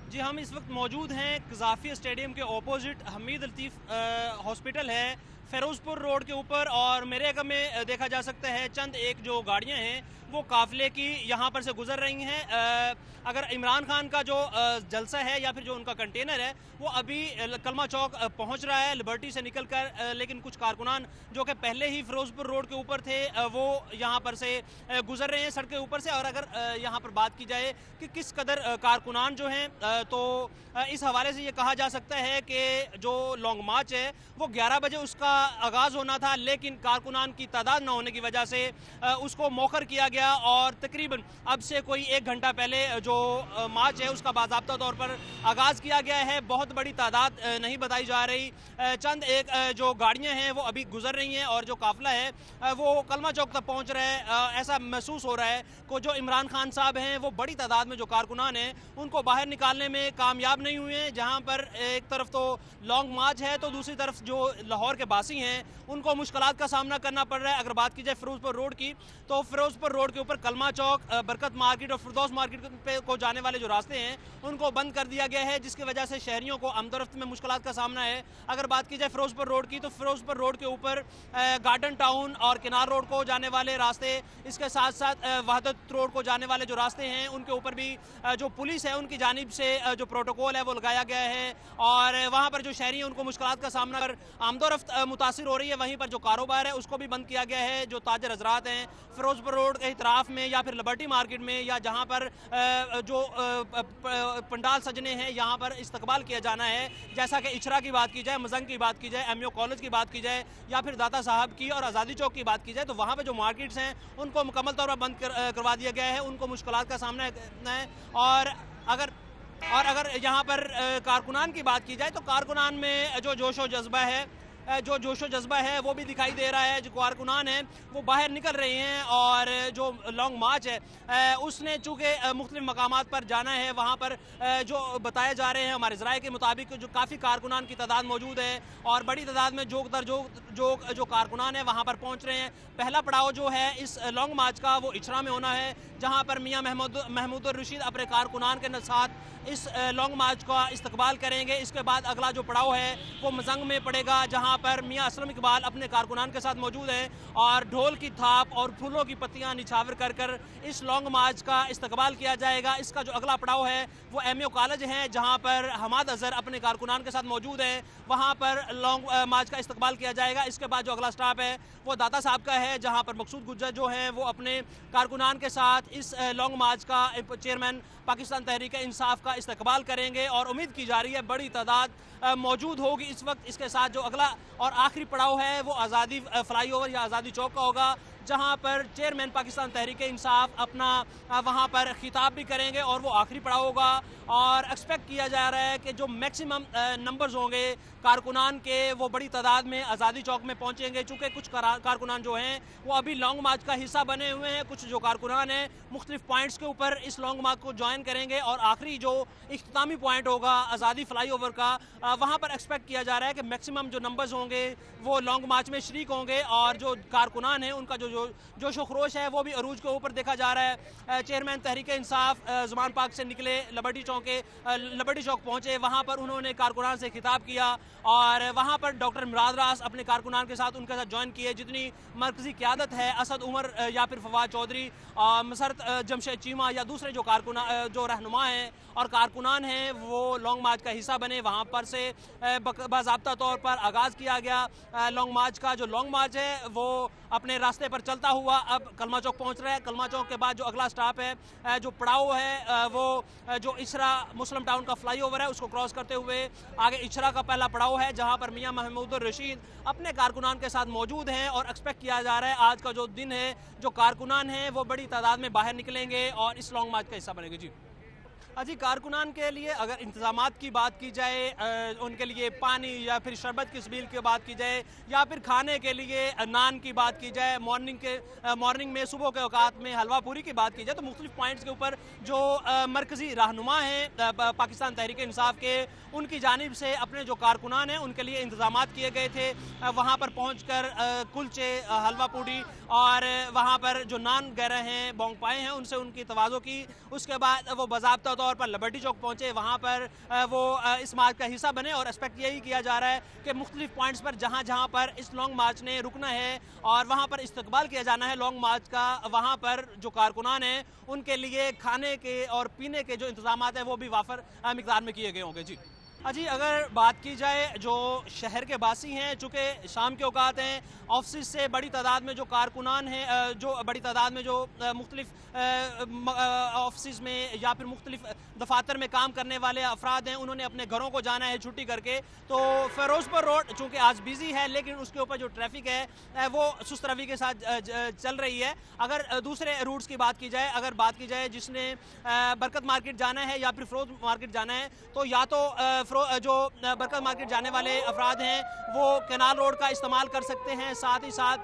जी, हम इस वक्त मौजूद हैं क़ज़ाफ़ी स्टेडियम के ऑपोजिट हमीद लतीफ़ हॉस्पिटल है फ़िरोज़पुर रोड के ऊपर। और मेरे अगम में देखा जा सकता है चंद एक जो गाड़ियां हैं वो काफ़िले की यहाँ पर से गुज़र रही हैं। अगर इमरान खान का जो जलसा है या फिर जो उनका कंटेनर है वो अभी कलमा चौक पहुँच रहा है लिबर्टी से निकल कर, लेकिन कुछ कारकुनान जो कि पहले ही फ़िरोज़पुर रोड के ऊपर थे वो यहाँ पर से गुज़र रहे हैं सड़क के ऊपर से। और अगर यहाँ पर बात की जाए कि किस कदर कारकुनान जो हैं तो इस हवाले से ये कहा जा सकता है कि जो लॉन्ग मार्च है वो 11 बजे उसका आगाज़ होना था, लेकिन कारकुनान की तादाद न होने की वजह से उसको मौखर किया गया और तकरीबन अब से कोई 1 घंटा पहले जो मार्च है उसका बाज़ाब्ता तौर पर आगाज़ किया गया है। बहुत बड़ी तादाद नहीं बताई जा रही, चंद एक जो गाड़ियाँ हैं वो अभी गुजर रही हैं और जो काफ़िला है वो कलमा चौक तक पहुँच रहा है। ऐसा महसूस हो रहा है कि जो इमरान खान साहब हैं वो बड़ी तादाद में जो कारकुनान हैं उनको बाहर निकालने में कामयाब नहीं हुए हैं। जहाँ पर एक तरफ तो लॉन्ग मार्च है तो दूसरी तरफ जो लाहौर के बासी हैं उनको मुश्किलात का सामना करना पड़ रहा है। अगर बात की जाए फ़िरोज़पुर रोड की तो फ़िरोज़पुर रोड के ऊपर कलमा चौक, बरकत मार्केट और फिरदौस मार्केट पे को जाने वाले जो रास्ते हैं उनको बंद कर दिया गया है, जिसकी वजह से शहरियों को आमदोरफ्त में मुश्किलात का सामना है। अगर बात की जाए फ़िरोज़पुर रोड की तो फ़िरोज़पुर रोड के ऊपर गार्डन टाउन और किनार रोड को जाने वाले रास्ते, इसके साथ साथ वहदत रोड को जाने वाले जो रास्ते हैं उनके ऊपर भी जो पुलिस है उनकी जानिब से जो प्रोटोकॉल है वो लगाया गया है और वहाँ पर जो शहरी हैं उनको मुश्किलात का सामना कर आमदोरफ्त मुतासिर हो रही है। वहीं पर जो कारोबार है उसको भी बंद किया गया है। जो ताजर हजरात हैं फ़िरोज़पुर रोड के इतराफ़ में या फिर लिबर्टी मार्केट में या जहाँ पर जो पंडाल सजने हैं यहाँ पर इस्तकबाल किया जाना है, जैसा कि इचरा की बात की जाए, मजंग की बात की जाए, एमयू कॉलेज की बात की जाए या फिर दाता साहब की और आज़ादी चौक की बात की जाए, तो वहाँ पर जो मार्केट्स हैं उनको मुकम्मल तौर पर बंद करवा दिया गया है। उनको मुश्किलात का सामना है। और अगर यहाँ पर कारकुनान की बात की जाए तो कारकुनान में जो जोश व जज्बा है वो भी दिखाई दे रहा है। जो कारकुनान हैं वो बाहर निकल रहे हैं और जो लॉन्ग मार्च है उसने चूँकि मुख्तलिफ मकामात पर जाना है, वहाँ पर जो बताए जा रहे हैं हमारे ज़राए के मुताबिक जो काफ़ी कारकुनान की तादाद मौजूद है और बड़ी तादाद में जो कारकुनान है वहाँ पर पहुँच रहे हैं। पहला पड़ाव जो है इस लॉन्ग मार्च का वो इचरा में होना है, जहाँ पर मियाँ महमूद रशीद अपने कारकुनान के साथ इस लॉन्ग मार्च का इस्तकबाल करेंगे। इसके बाद अगला जो पड़ाव है वो मजंग में पड़ेगा, जहाँ पर मियाँ असलम इकबाल अपने कारकुनान के साथ मौजूद हैं और ढोल की थाप और फूलों की पत्तियाँ निछावर कर इस लॉन्ग मार्च का इस्तकबाल किया जाएगा। इसका जो अगला पड़ाव है वो एमयू कॉलेज है, जहाँ पर हमाद अजहर अपने कारकुनान के साथ मौजूद हैं, वहाँ पर लॉन्ग मार्च का इस्तकबाल किया जाएगा। इसके बाद जो अगला स्टॉप है वो दाता साहब का है, जहाँ पर मकसूद गुज्जर जो हैं वो अपने कारकुनान के साथ इस लॉन्ग मार्च का चेयरमैन पाकिस्तान तहरीक इंसाफ का इस्तकबाल करेंगे और उम्मीद की जा रही है बड़ी तादाद मौजूद होगी इस वक्त। इसके साथ जो अगला और आखिरी पड़ाव है वो आज़ादी फ्लाईओवर या आज़ादी चौक का होगा, जहां पर चेयरमैन पाकिस्तान तहरीक इंसाफ अपना वहां पर खिताब भी करेंगे और वो आखिरी पड़ाव होगा। और एक्सपेक्ट किया जा रहा है कि जो मैक्सिमम नंबर्स होंगे कारकुनान के वो बड़ी तादाद में आज़ादी चौक में पहुंचेंगे। चूँकि कुछ कारकुनान जो हैं वो अभी लॉन्ग मार्च का हिस्सा बने हुए हैं, कुछ जो कारकुनान हैं मुख्तलिफ पॉइंट्स के ऊपर इस लॉन्ग मार्च को ज्वाइन करेंगे और आखिरी जो इख्तितामी पॉइंट होगा आज़ादी फ्लाईओवर का, वहाँ पर एक्सपेक्ट किया जा रहा है कि मैक्सिमम जो नंबर्स होंगे वो लॉन्ग मार्च में शरीक होंगे और जो कारकुनान हैं उनका जो जोश व खरोश है वो भी अरूज के ऊपर देखा जा रहा है। चेयरमैन तहरीक इंसाफ ज़ुमान पार्क से निकले, लिबर्टी चौक पहुँचे, वहाँ पर उन्होंने कारकुनान से खिताब किया और वहाँ पर डॉक्टर मुराद रास अपने कारकुनान के साथ उनके साथ ज्वाइन किए। जितनी मरकज़ी क़यादत है असद उमर या फिर फवाद चौधरी, मसरत जमशेद चीमा या दूसरे जो रहनुमा हैं और कारकुनान हैं वो लॉन्ग मार्च का हिस्सा बने। वहाँ पर से बाज़ाब्ता तौर पर आगाज़ किया गया लॉन्ग मार्च का। जो लॉन्ग मार्च है वो अपने रास्ते पर चलता हुआ अब कलमा चौक पहुँच रहा है। कलमा चौक के बाद जो अगला स्टॉप है, जो पड़ाव है वो जो इचरा मुस्लिम टाउन का फ्लाईओवर है उसको क्रॉस करते हुए आगे इचरा का पहला पड़ाव है, जहाँ पर मियाँ महमूद रशीद अपने कारकुनान के साथ मौजूद हैं और एक्सपेक्ट किया जा रहा है आज का जो दिन है जो कारकुनान हैं वो बड़ी तादाद में बाहर निकलेंगे और इस लॉन्ग मार्च का हिस्सा बनेंगे। जी कारकुनान के लिए अगर इंतज़ामात की बात की जाए, उनके लिए पानी या फिर शरबत की सबील की बात की जाए या फिर खाने के लिए नान की बात की जाए, मॉर्निंग में सुबह के औकात में हलवा पूरी की बात की जाए, तो मुख्तलिफ पॉइंट्स के ऊपर जो मरकज़ी रहनुमा हैं पाकिस्तान तहरीक इंसाफ के, उनकी जानिब से अपने जो कारकुनान हैं उनके लिए इंतज़ामात किए गए थे। वहाँ पर पहुँच कर कुलचे, हलवा पूरी और वहाँ पर जो नान वगैरह हैं, बोंग पाए हैं, उनसे उनकी तवाज़ो की। उसके बाद वो बाज़ाब्ता طور پر لبرٹی چوک پہنچے, وہاں پر وہ اس مارچ کا حصہ بنے, اور ایکسپیکٹ یہی کیا جا رہا ہے کہ مختلف پوائنٹس پر جہاں جہاں پر اس لانگ مارچ نے رکنا ہے اور وہاں پر استقبال کیا جانا ہے لانگ مارچ کا, وہاں پر جو کارکنان ہیں ان کے لیے کھانے کے اور پینے کے جو انتظامات ہیں وہ بھی وافر مقدار میں کیے گئے ہوں گے. جی اگر بات کی جائے جو شہر کے باسی ہیں, چونکہ شام کے اوقات ہیں, آفسز سے بڑی تعداد میں جو کارکنان ہیں, جو بڑی تعداد میں جو مختلف آفسز میں یا پھر مختلف دفاتر میں کام کرنے والے افراد ہیں, انہوں نے اپنے گھروں کو جانا ہے چھٹی کر کے. تو فیروز پور روڈ چونکہ آج بیزی ہے لیکن اس کے اوپر جو ٹریفک ہے وہ سست روی کے ساتھ چل رہی ہے. اگر دوسرے روٹس کی بات کی جائے, اگر بات کی جائے جس نے برکت مارکیٹ جانا ہے یا پھر فیروز مارکیٹ جانا ہے, تو یا تو جو برکت مارکیٹ جانے والے افراد ہیں وہ کینال روڈ کا استعمال کر سکتے ہیں, ساتھ ہی ساتھ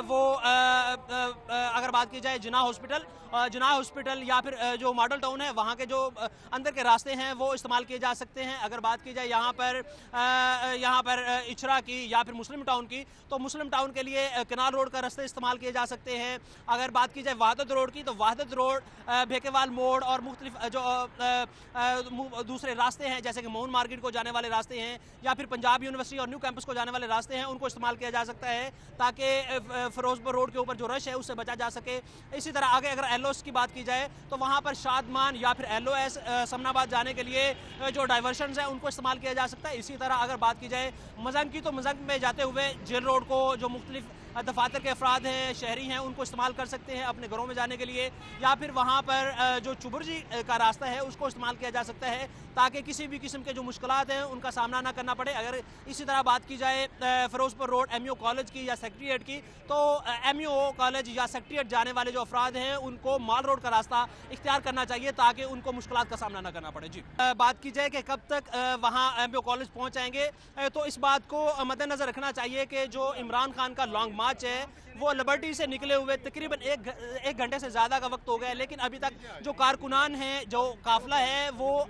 وہ اگر بات کی جائے جناح ہاسپٹل یا پھر جو ماڈل ٹاؤن ہے وہاں کے جو اندر کے راستے ہیں وہ استعمال کیے جا سکتے ہیں. اگر بات کی جائے یہاں پر اچھرا کی یا پھر مسلم ٹاؤن کی, تو مسلم ٹاؤن کے لیے کینال روڈ کا راستے استعمال کیے جا سکتے ہیں. اگر بات کی جائے وحدت روڈ کی, تو وحدت روڈ بھیکیوال موڑ اور مختلف جو دوسرے راستے ہیں جیسے کہ مون مارکیٹ کو جانے والے راستے ہیں یا پھر پنجاب یونیورسٹی اور نیو کیمپس کو جانے والے راستے ہیں, ان کو استعمال کیا جا سکتا ہے تاکہ فیروز پور روڈ کے اوپر جو رش ہے اس سے بچا جا سکے. اسی طرح آگے اگر ایل او ایس کی بات کی جائے تو وہاں پر شادمان یا پھر ایل او ایس سمن آباد جانے کے لیے جو ڈائیورشنز ہیں ان کو استعمال کیا جا سکتا ہے. اسی طرح اگر بات کی جائے مزنگ کی, تو مزنگ میں جاتے ہوئے جیل روڈ کو جو مختلف دفاتر کے افراد ہیں, شہری ہیں, ان کو استعمال کر سکتے ہیں اپنے گھروں میں جانے کے لیے, یا پھر وہاں پر جو چبرجی کا راستہ ہے اس کو استعمال کیا جا سکتا ہے تاکہ کسی بھی قسم کے جو مشکلات ہیں ان کا سامنا نہ کرنا پڑے. اگر اسی طرح بات کی جائے فیروز پور روڈ ایم یو کالج کی یا سیکریٹریٹ کی, تو ایم یو کالج یا سیکریٹریٹ جانے والے جو افراد ہیں ان کو مال روڈ کا راستہ اختیار کرنا چاہیے تاکہ ان کو مشکلات کا سامنا نہ کرنا پڑے. جی بات کی جائے کہ کب تک وہاں ایم یو کالج پہنچ جائیں گے, تو اس بات کو مد نظر رکھنا چاہیے کہ جو عمران خان کا لانگ مارچ ہے وہ لبرٹی سے نکلے ہوئے تقریباً ایک گھنٹے سے زیادہ کا وقت ہو گیا ہے, لیکن ابھی تک جو کارکنان ہیں, جو قافلہ ہے وہ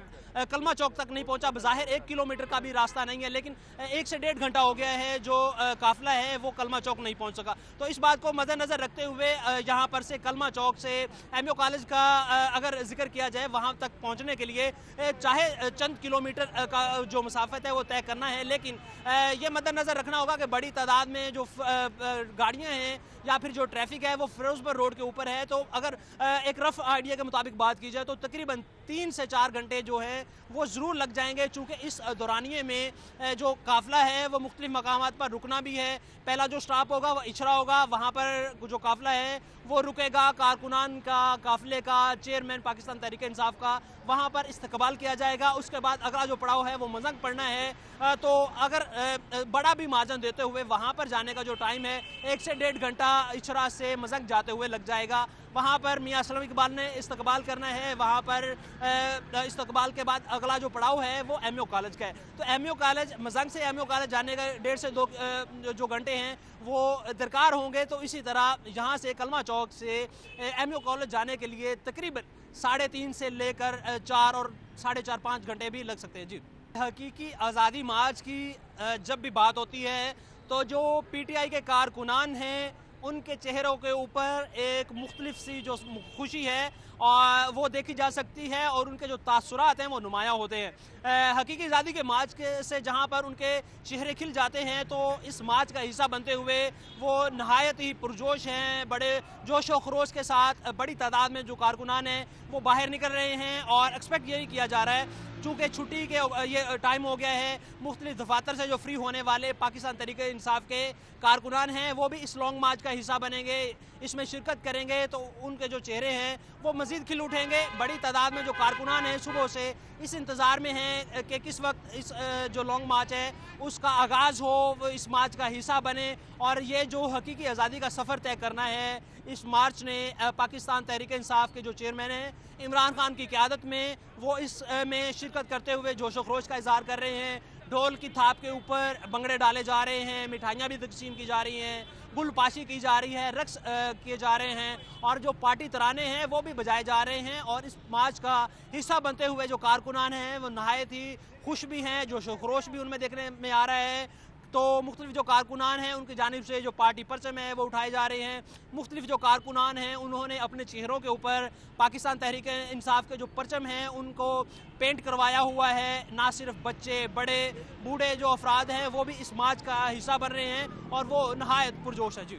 کلمہ چوک تک نہیں پہنچا. بظاہر 1 کلومیٹر کا بھی راستہ نہیں ہے, لیکن 1 سے 1.5 گھنٹہ ہو گیا ہے جو قافلہ ہے وہ کلمہ چوک نہیں پہنچ سکا. تو اس بات کو مد نظر رکھتے ہوئے یہاں پر سے کلمہ چوک سے ایم یو کالج کا اگر ذکر کیا جائے وہاں تک پہنچنے کے لیے چاہے چند کلومیٹر کا جو مسافت ہے وہ طے کرنا ہے, لیکن یہ مد نظر رکھنا ہوگا کہ بڑی تعداد میں جو گاڑیاں ہیں یا پھر جو ٹریفک ہے وہ فیروز پور روڈ کے اوپر ہے. تو اگر ایک رف آئیڈیا کے مطابق بات کی جائے تو تقریباً 3 سے 4 گھنٹے جو ہے وہ ضرور لگ جائیں گے, چونکہ اس دورانیے میں جو قافلہ ہے وہ مختلف مقامات پر رکنا بھی ہے. پہلا جو سٹاپ ہوگا وہ اچھرا ہوگا, وہاں پر جو قافلہ ہے وہ رکے گا, کارکنان کا, قافلے کا, چیئرمین پاکستان تحریک انصاف کا وہاں پر استقبال کیا جائے گا. اس کے بعد اگلا جو پڑاؤ ہے وہ مزنگ پڑنا ہے, تو اگر بڑا بھی مارجن دیتے ہوئے وہاں پر جانے کا جو ٹائم ہے 1 سے 1.5 گھنٹہ اچھرا سے مزنگ جاتے ہوئے لگ جائے گا. وہاں پر میاں اسلم اقبال نے استقبال کرنا ہے, وہاں پر استقبال کے بعد اگلا جو پڑاؤ ہے وہ ایم یو کالج کا ہے. تو ایم یو کالج, مزنگ سے ایم یو کالج جانے کا 1.5 سے 2 جو گھنٹے ہیں وہ درکار ہوں گے. تو اسی طرح یہاں سے کلمہ چوک سے ایم یو کالج جانے کے لیے تقریباً 3.5 سے لے کر 4 اور 4.5-5 گھنٹے بھی لگ سکتے ہیں. جی حقیقی آزادی مارچ کی جب بھی بات ہوتی ہے تو جو پی ٹی آئی کے کارکنان ہیں ان کے چہروں کے اوپر ایک مختلف سی جو خوشی ہے اور وہ دیکھی جا سکتی ہے, اور ان کے جو تاثرات ہیں وہ نمایاں ہوتے ہیں. حقیقی آزادی کے مارچ سے جہاں پر ان کے چہرے کھل جاتے ہیں تو اس مارچ کا حصہ بنتے ہوئے وہ نہایت ہی پرجوش ہیں, بڑے جوش و خروش کے ساتھ بڑی تعداد میں جو کارکنان ہیں وہ باہر نکل رہے ہیں. اور ایکسپیکٹ یہی کیا جا رہا ہے چونکہ چھٹی کے یہ ٹائم ہو گیا ہے, مختلف دفاتر سے جو فری ہونے والے پاکستان تحریک انصاف کے کارکنان ہیں وہ بھی اس لانگ مارچ کا حصہ بنیں گے, اس میں شرکت کریں گے, تو ان کے جو چہرے ہیں وہ مزید کھل اٹھیں گے. بڑی تعداد میں جو کارکنان ہیں صبح سے اس انتظار میں ہیں کہ کس وقت اس جو لانگ مارچ ہے اس کا آغاز ہو, وہ اس مارچ کا حصہ بنے, اور یہ جو حقیقی آزادی کا سفر طے کرنا ہے اس مارچ نے پاکستان تحریک انصاف کے جو چیئرمین ہیں عمران خان کی قیادت میں وہ اس میں شرکت کرتے ہوئے جوش و خروش کا اظہار کر رہے ہیں. ڈھول کی تھاپ کے اوپر بنگڑے ڈالے جا رہے ہیں, مٹھائیاں بھی تقسیم کی جا رہی ہیں, گل پاشی کی جا رہی ہے, رقص کیے جا رہے ہیں, اور جو پارٹی ترانے ہیں وہ بھی بجائے جا رہے ہیں. اور اس مارچ کا حصہ بنتے ہوئے جو کارکنان ہیں وہ نہایت ہی خوش بھی ہیں, جوش و خروش بھی ان میں دیکھنے میں آ رہا ہے. تو مختلف جو کارکنان ہیں ان کی جانب سے جو پارٹی پرچم ہے وہ اٹھائے جا رہے ہیں. مختلف جو کارکنان ہیں انہوں نے اپنے چہروں کے اوپر پاکستان تحریک انصاف کے جو پرچم ہیں ان کو پینٹ کروایا ہوا ہے. نہ صرف بچے، بڑے، بوڑھے جو افراد ہیں وہ بھی اس مارچ کا حصہ بن رہے ہیں اور وہ نہایت پرجوش ہے. جی